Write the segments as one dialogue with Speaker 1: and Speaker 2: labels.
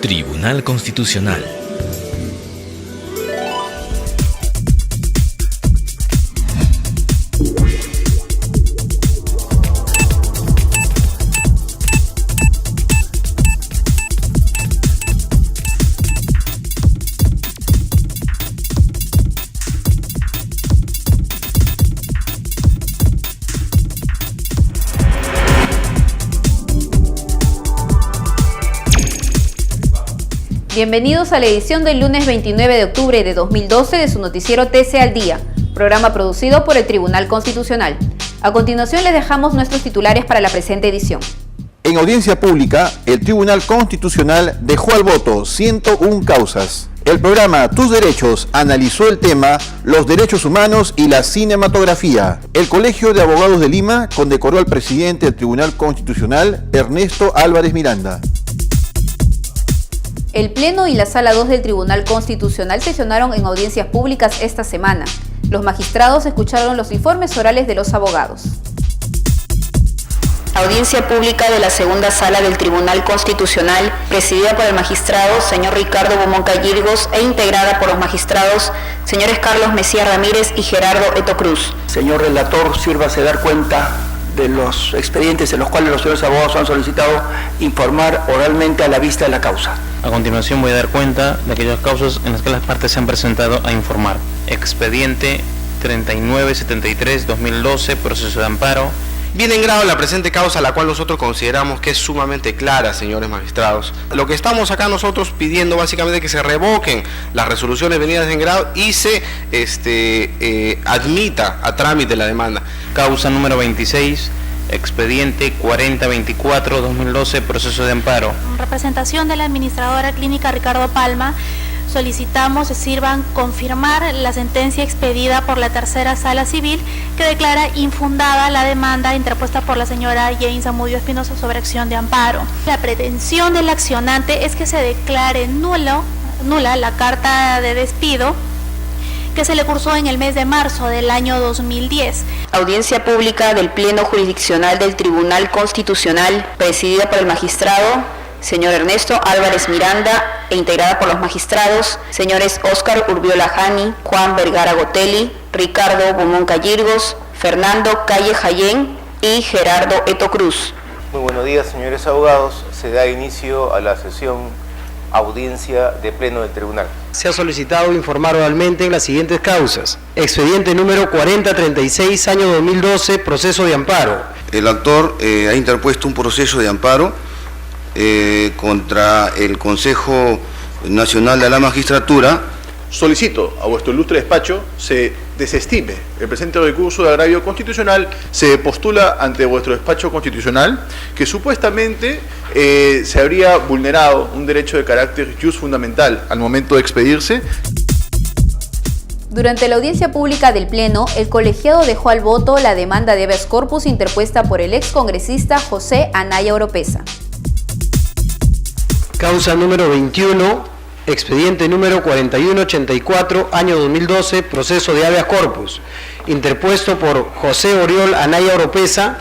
Speaker 1: Tribunal Constitucional.
Speaker 2: Bienvenidos a la edición del lunes 29 de octubre de 2012 de su noticiero TC al Día, programa producido por el Tribunal Constitucional. A continuación les dejamos nuestros titulares para la presente edición.
Speaker 3: En audiencia pública, el Tribunal Constitucional dejó al voto 101 causas. El programa Tus Derechos analizó el tema Los Derechos Humanos y la Cinematografía. El Colegio de Abogados de Lima condecoró al presidente del Tribunal Constitucional, Ernesto Álvarez Miranda.
Speaker 2: El Pleno y la Sala 2 del Tribunal Constitucional sesionaron en audiencias públicas esta semana. Los magistrados escucharon los informes orales de los abogados. Audiencia pública de la segunda sala del Tribunal Constitucional, presidida por el magistrado señor Ricardo Beaumont Callirgos e integrada por los magistrados señores Carlos Mesías Ramírez y Gerardo Eto Cruz.
Speaker 4: Señor relator, sírvase dar cuenta de los expedientes en los cuales los señores abogados han solicitado informar oralmente a la vista de la causa.
Speaker 5: A continuación voy a dar cuenta de aquellas causas en las que las partes se han presentado a informar. Expediente 3973-2012, proceso de amparo.
Speaker 6: Viene en grado la presente causa, la cual nosotros consideramos que es sumamente clara, señores magistrados. Lo que estamos acá nosotros pidiendo básicamente es que se revoquen las resoluciones venidas en grado y se admita a trámite la demanda.
Speaker 5: Causa número 26, expediente 4024-2012, proceso de amparo.
Speaker 7: En representación de la administradora clínica Ricardo Palma, solicitamos se sirvan confirmar la sentencia expedida por la tercera sala civil que declara infundada la demanda interpuesta por la señora Jane Zamudio Espinosa sobre acción de amparo. La pretensión del accionante es que se declare nula la carta de despido que se le cursó en el mes de marzo del año 2010.
Speaker 2: Audiencia pública del Pleno Jurisdiccional del Tribunal Constitucional, presidida por el magistrado señor Ernesto Álvarez Miranda e integrada por los magistrados señores Óscar Urbiola Jani, Juan Vergara Gotelli, Ricardo Beaumont Callirgos, Fernando Calle Jayén y Gerardo Eto Cruz.
Speaker 8: Muy buenos días, señores abogados. Se da inicio a la sesión audiencia de pleno del tribunal.
Speaker 9: Se ha solicitado informar oralmente en las siguientes causas. Expediente número 4036, año 2012, proceso de amparo.
Speaker 10: El actor ha interpuesto un proceso de amparo contra el Consejo Nacional de la Magistratura.
Speaker 11: Solicito a vuestro ilustre despacho se desestime el presente recurso de agravio constitucional, se postula ante vuestro despacho constitucional que supuestamente se habría vulnerado un derecho de carácter jus fundamental al momento de expedirse.
Speaker 2: Durante la audiencia pública del Pleno, el colegiado dejó al voto la demanda de habeas corpus interpuesta por el excongresista José Anaya Oropesa.
Speaker 9: Causa número 21, expediente número 4184, año 2012, proceso de habeas corpus, interpuesto por José Oriol Anaya Oropesa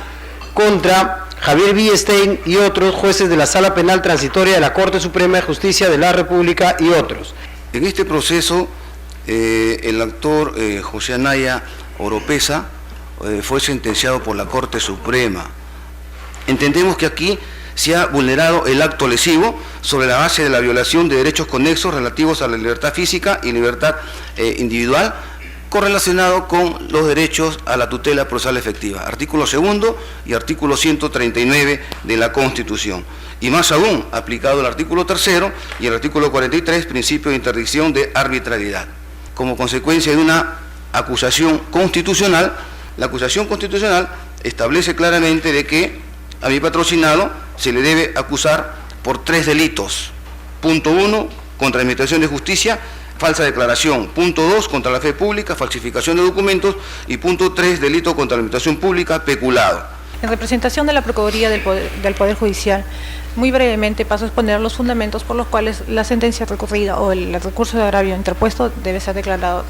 Speaker 9: contra Javier Villestein y otros jueces de la Sala Penal Transitoria de la Corte Suprema de Justicia de la República y otros.
Speaker 10: En este proceso, el actor José Anaya Oropesa fue sentenciado por la Corte Suprema. Entendemos que aquí se ha vulnerado el acto lesivo sobre la base de la violación de derechos conexos relativos a la libertad física y libertad individual, correlacionado con los derechos a la tutela procesal efectiva, artículo 2 y artículo 139 de la Constitución, y más aún, aplicado el artículo 3 y el artículo 43, principio de interdicción de arbitrariedad. Como consecuencia de una acusación constitucional, la acusación constitucional establece claramente de que a mi patrocinado se le debe acusar por 3 delitos. Punto 1, contra la Administración de Justicia, falsa declaración. Punto 2, contra la fe pública, falsificación de documentos. Y punto 3, delito contra la Administración Pública, peculado.
Speaker 12: En representación de la Procuraduría del Poder Judicial, muy brevemente paso a exponer los fundamentos por los cuales la sentencia recurrida o el recurso de agravio interpuesto debe ser declarado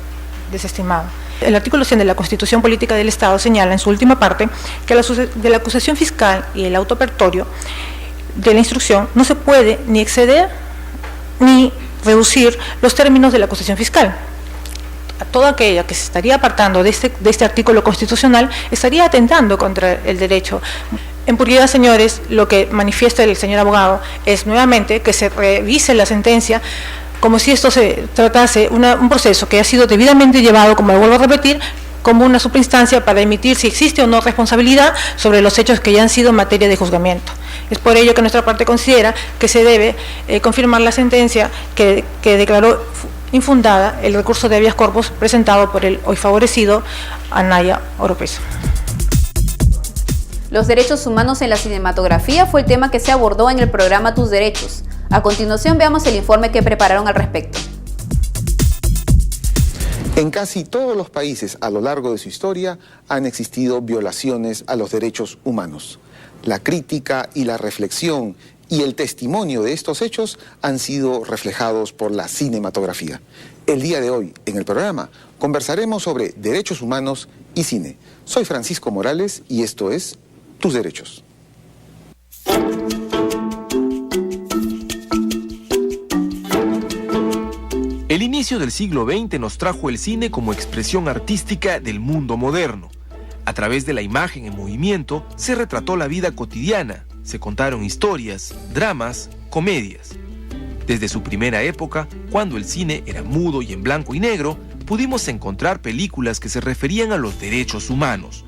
Speaker 12: desestimado. El artículo 100 de la Constitución Política del Estado señala en su última parte que de la acusación fiscal y el auto apertorio de la instrucción no se puede ni exceder ni reducir los términos de la acusación fiscal. Toda aquella que se estaría apartando de este artículo constitucional estaría atentando contra el derecho. En puridad, señores, lo que manifiesta el señor abogado es nuevamente que se revise la sentencia como si esto se tratase un proceso que ha sido debidamente llevado, como lo vuelvo a repetir, como una suprainstancia para emitir si existe o no responsabilidad sobre los hechos que ya han sido materia de juzgamiento. Es por ello que nuestra parte considera que se debe confirmar la sentencia que declaró infundada el recurso de habeas corpus presentado por el hoy favorecido Anaya Oropesa.
Speaker 2: Los derechos humanos en la cinematografía fue el tema que se abordó en el programa Tus Derechos. A continuación veamos el informe que prepararon al respecto.
Speaker 13: En casi todos los países a lo largo de su historia han existido violaciones a los derechos humanos. La crítica y la reflexión y el testimonio de estos hechos han sido reflejados por la cinematografía. El día de hoy, en el programa, conversaremos sobre derechos humanos y cine. Soy Francisco Morales y esto es Tus Derechos.
Speaker 14: El inicio del siglo XX nos trajo el cine como expresión artística del mundo moderno. A través de la imagen en movimiento se retrató la vida cotidiana, se contaron historias, dramas, comedias. Desde su primera época, cuando el cine era mudo y en blanco y negro, pudimos encontrar películas que se referían a los derechos humanos.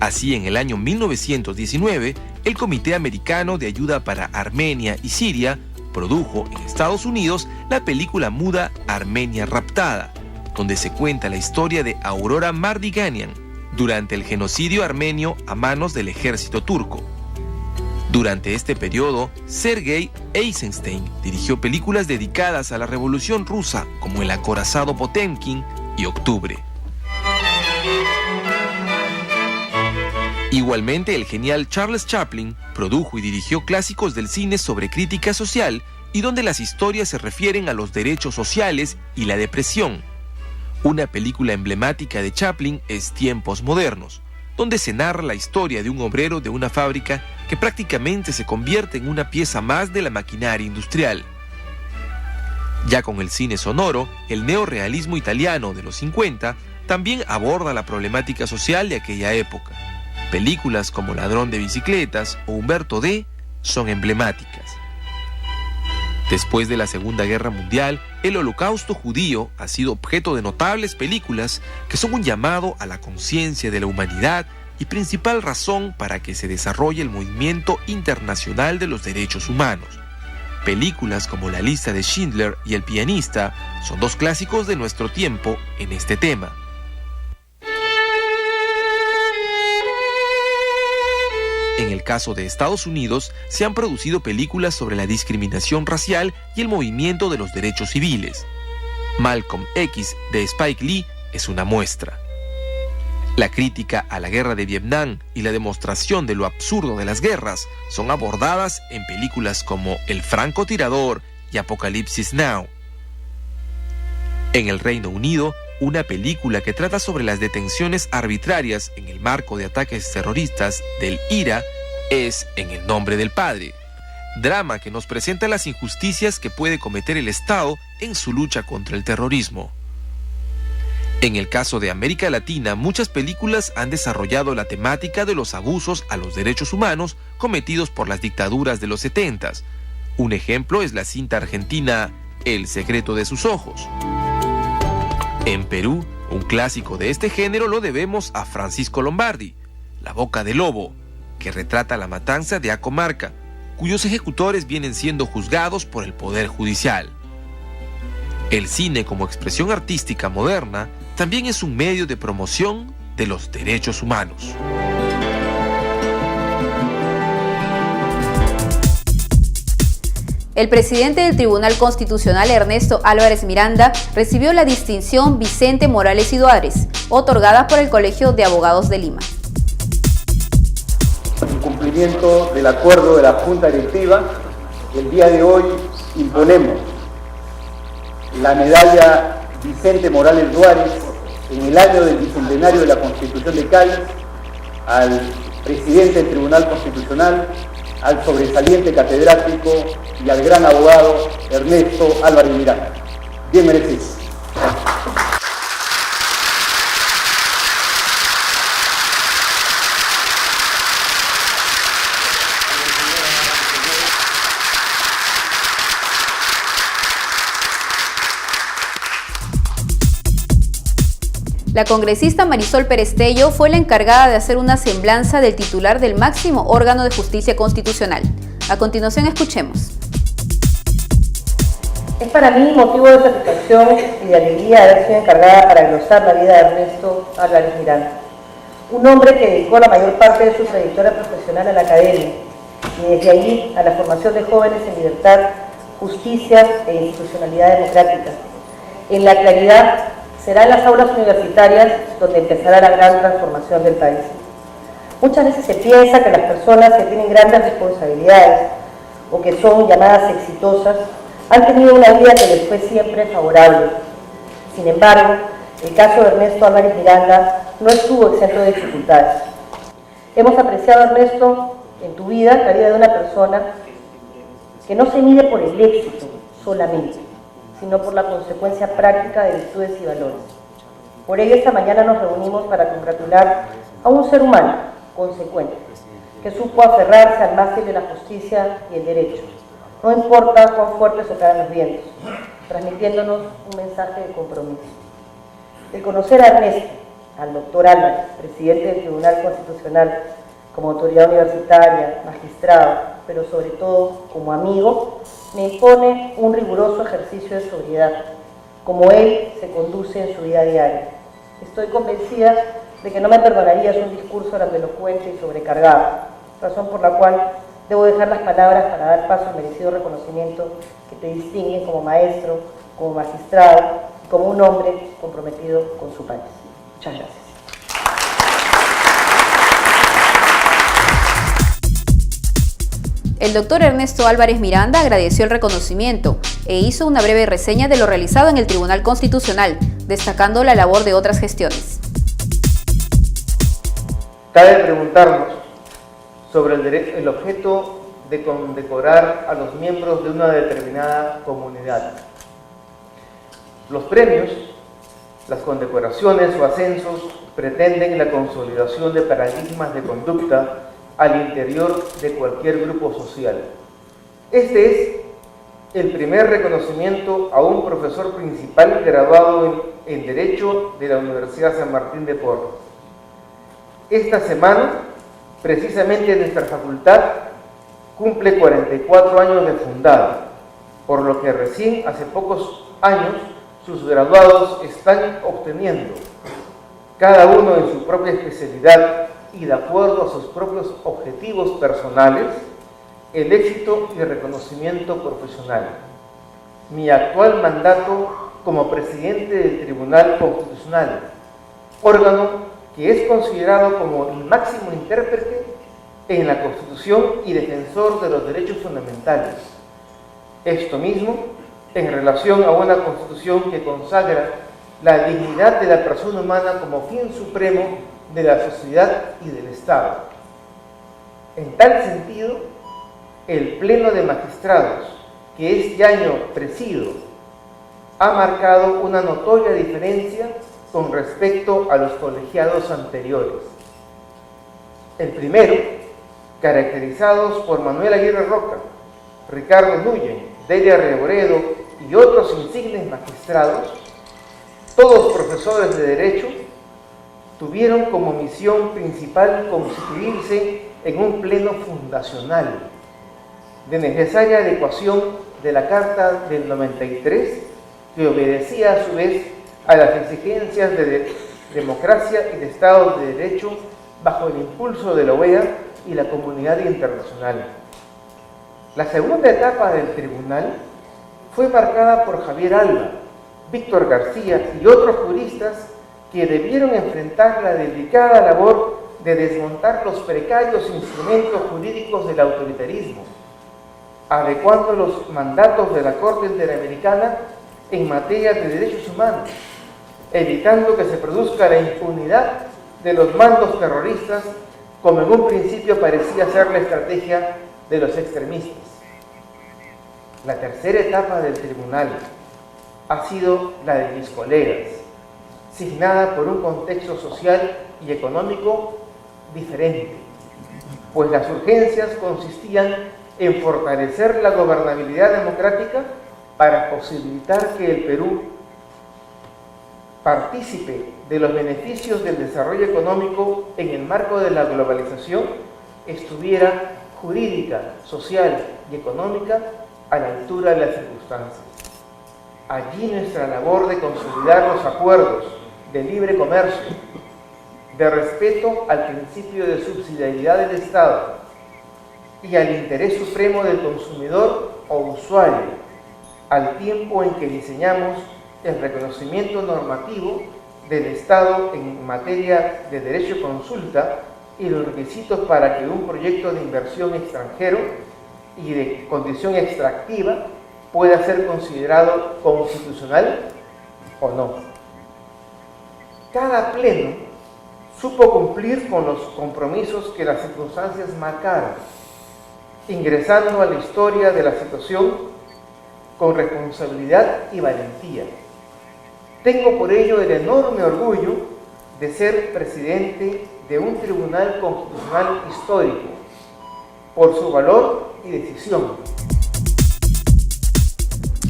Speaker 14: Así, en el año 1919, el Comité Americano de Ayuda para Armenia y Siria produjo en Estados Unidos la película muda Armenia Raptada, donde se cuenta la historia de Aurora Mardiganian durante el genocidio armenio a manos del ejército turco. Durante este periodo, Sergei Eisenstein dirigió películas dedicadas a la Revolución Rusa como El acorazado Potemkin y Octubre. Igualmente, el genial Charles Chaplin produjo y dirigió clásicos del cine sobre crítica social y donde las historias se refieren a los derechos sociales y la depresión. Una película emblemática de Chaplin es Tiempos Modernos, donde se narra la historia de un obrero de una fábrica que prácticamente se convierte en una pieza más de la maquinaria industrial. Ya con el cine sonoro, el neorrealismo italiano de los 50 también aborda la problemática social de aquella época. Películas como Ladrón de bicicletas o Humberto D. son emblemáticas. Después de la Segunda Guerra Mundial, el Holocausto judío ha sido objeto de notables películas que son un llamado a la conciencia de la humanidad y principal razón para que se desarrolle el movimiento internacional de los derechos humanos. Películas como La lista de Schindler y El pianista son dos clásicos de nuestro tiempo en este tema. En el caso de Estados Unidos, se han producido películas sobre la discriminación racial y el movimiento de los derechos civiles. Malcolm X de Spike Lee es una muestra. La crítica a la guerra de Vietnam y la demostración de lo absurdo de las guerras son abordadas en películas como El francotirador y Apocalipsis Now. En el Reino Unido, una película que trata sobre las detenciones arbitrarias en el marco de ataques terroristas del IRA es En el nombre del Padre, drama que nos presenta las injusticias que puede cometer el Estado en su lucha contra el terrorismo. En el caso de América Latina, muchas películas han desarrollado la temática de los abusos a los derechos humanos cometidos por las dictaduras de los 70s. Un ejemplo es la cinta argentina El secreto de sus ojos. En Perú, un clásico de este género lo debemos a Francisco Lombardi, La boca del lobo, que retrata la matanza de Acomarca, cuyos ejecutores vienen siendo juzgados por el Poder Judicial. El cine como expresión artística moderna también es un medio de promoción de los derechos humanos.
Speaker 2: El presidente del Tribunal Constitucional, Ernesto Álvarez Miranda, recibió la distinción Vicente Morales y Duárez, otorgada por el Colegio de Abogados de Lima.
Speaker 15: En cumplimiento del acuerdo de la Junta Directiva, el día de hoy imponemos la medalla Vicente Morales Duárez en el año del bicentenario de la Constitución de Cádiz al presidente del Tribunal Constitucional, al sobresaliente catedrático y al gran abogado Ernesto Álvarez Miranda. Bien merecidos.
Speaker 16: La congresista Marisol Perestello fue la encargada de hacer una semblanza del titular del máximo órgano de justicia constitucional. A continuación, escuchemos.
Speaker 17: Es para mí motivo de satisfacción y de alegría haber sido encargada para glosar la vida de Ernesto Álvarez Miranda, un hombre que dedicó la mayor parte de su trayectoria profesional a la academia y desde allí a la formación de jóvenes en libertad, justicia e institucionalidad democrática. En la actualidad, será en las aulas universitarias donde empezará la gran transformación del país. Muchas veces se piensa que las personas que tienen grandes responsabilidades o que son llamadas exitosas han tenido una vida que les fue siempre favorable. Sin embargo, el caso de Ernesto Álvarez Miranda no estuvo exento de dificultades. Hemos apreciado, Ernesto, en tu vida, la vida de una persona que no se mide por el éxito solamente, sino por la consecuencia práctica de virtudes y valores. Por ello, esta mañana nos reunimos para congratular a un ser humano consecuente, que supo aferrarse al mástil de la justicia y el derecho, no importa cuán fuertes soplaran los vientos, transmitiéndonos un mensaje de compromiso. El conocer a Ernesto, al doctor Álvarez, presidente del Tribunal Constitucional, como autoridad universitaria, magistrado, pero sobre todo como amigo, me impone un riguroso ejercicio de sobriedad, como él se conduce en su vida diaria. Estoy convencida de que no me perdonarías un discurso grandilocuente y sobrecargado, razón por la cual debo dejar las palabras para dar paso al merecido reconocimiento que te distinguen como maestro, como magistrado y como un hombre comprometido con su país. Muchas gracias.
Speaker 16: El doctor Ernesto Álvarez Miranda agradeció el reconocimiento e hizo una breve reseña de lo realizado en el Tribunal Constitucional, destacando la labor de otras gestiones.
Speaker 8: Cabe preguntarnos sobre el objeto de condecorar a los miembros de una determinada comunidad. Los premios, las condecoraciones o ascensos pretenden la consolidación de paradigmas de conducta al interior de cualquier grupo social. Este es el primer reconocimiento a un profesor principal graduado en Derecho de la Universidad San Martín de Porres. Esta semana, precisamente nuestra facultad cumple 44 años de fundada, por lo que recién hace pocos años sus graduados están obteniendo, cada uno en su propia especialidad y de acuerdo a sus propios objetivos personales, el éxito y reconocimiento profesional. Mi actual mandato como presidente del Tribunal Constitucional, órgano que es considerado como el máximo intérprete en la Constitución y defensor de los derechos fundamentales. Esto mismo en relación a una Constitución que consagra la dignidad de la persona humana como fin supremo de la sociedad y del Estado. En tal sentido, el Pleno de Magistrados, que este año presido, ha marcado una notoria diferencia con respecto a los colegiados anteriores. El primero, caracterizados por Manuel Aguirre Roca, Ricardo Nuyen, Delia Reboredo y otros insignes magistrados, todos profesores de Derecho, tuvieron como misión principal constituirse en un pleno fundacional, de necesaria adecuación de la Carta del 93, que obedecía a su vez a las exigencias de democracia y de Estado de Derecho bajo el impulso de la OEA y la comunidad internacional. La segunda etapa del tribunal fue marcada por Javier Alba, Víctor García y otros juristas que debieron enfrentar la delicada labor de desmontar los precarios instrumentos jurídicos del autoritarismo, adecuando los mandatos de la Corte Interamericana en materia de derechos humanos, evitando que se produzca la impunidad de los mandos terroristas, como en un principio parecía ser la estrategia de los extremistas. La tercera etapa del tribunal ha sido la de mis colegas, signada por un contexto social y económico diferente, pues las urgencias consistían en fortalecer la gobernabilidad democrática para posibilitar que el Perú participe de los beneficios del desarrollo económico en el marco de la globalización, estuviera jurídica, social y económica a la altura de las circunstancias. Allí nuestra labor de consolidar los acuerdos de libre comercio, de respeto al principio de subsidiariedad del Estado y al interés supremo del consumidor o usuario, al tiempo en que diseñamos el reconocimiento normativo del Estado en materia de derecho a consulta y los requisitos para que un proyecto de inversión extranjero y de condición extractiva pueda ser considerado constitucional o no. Cada pleno supo cumplir con los compromisos que las circunstancias marcaron, ingresando a la historia de la situación con responsabilidad y valentía. Tengo por ello el enorme orgullo de ser presidente de un tribunal constitucional histórico, por su valor y decisión.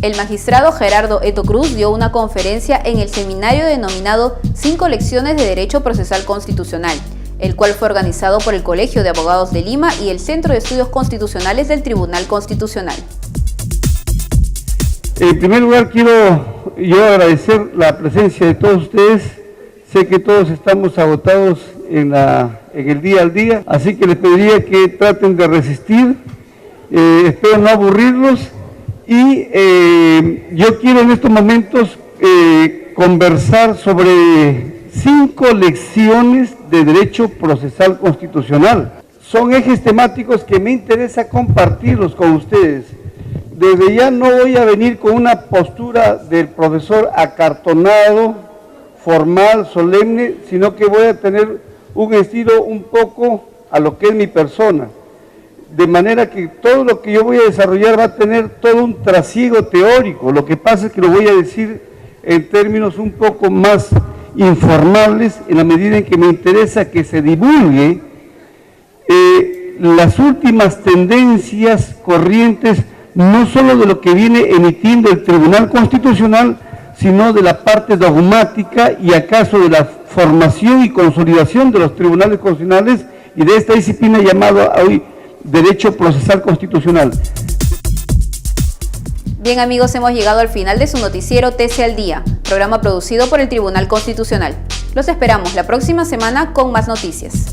Speaker 16: El magistrado Gerardo Eto Cruz dio una conferencia en el seminario denominado 5 lecciones de Derecho Procesal Constitucional, el cual fue organizado por el Colegio de Abogados de Lima y el Centro de Estudios Constitucionales del Tribunal Constitucional.
Speaker 18: En primer lugar, quiero yo agradecer la presencia de todos ustedes. Sé que todos estamos agotados en el día al día, así que les pediría que traten de resistir. Espero no aburrirlos y yo quiero en estos momentos conversar sobre 5 lecciones de Derecho Procesal Constitucional. Son ejes temáticos que me interesa compartirlos con ustedes. Desde ya no voy a venir con una postura del profesor acartonado, formal, solemne, sino que voy a tener un estilo un poco a lo que es mi persona. De manera que todo lo que yo voy a desarrollar va a tener todo un trasiego teórico. Lo que pasa es que lo voy a decir en términos un poco más informables, en la medida en que me interesa que se divulgue las últimas tendencias corrientes, no solo de lo que viene emitiendo el Tribunal Constitucional, sino de la parte dogmática y acaso de la formación y consolidación de los tribunales constitucionales y de esta disciplina llamada hoy Derecho Procesal Constitucional.
Speaker 16: Bien amigos, hemos llegado al final de su noticiero TC al Día, programa producido por el Tribunal Constitucional. Los esperamos la próxima semana con más noticias.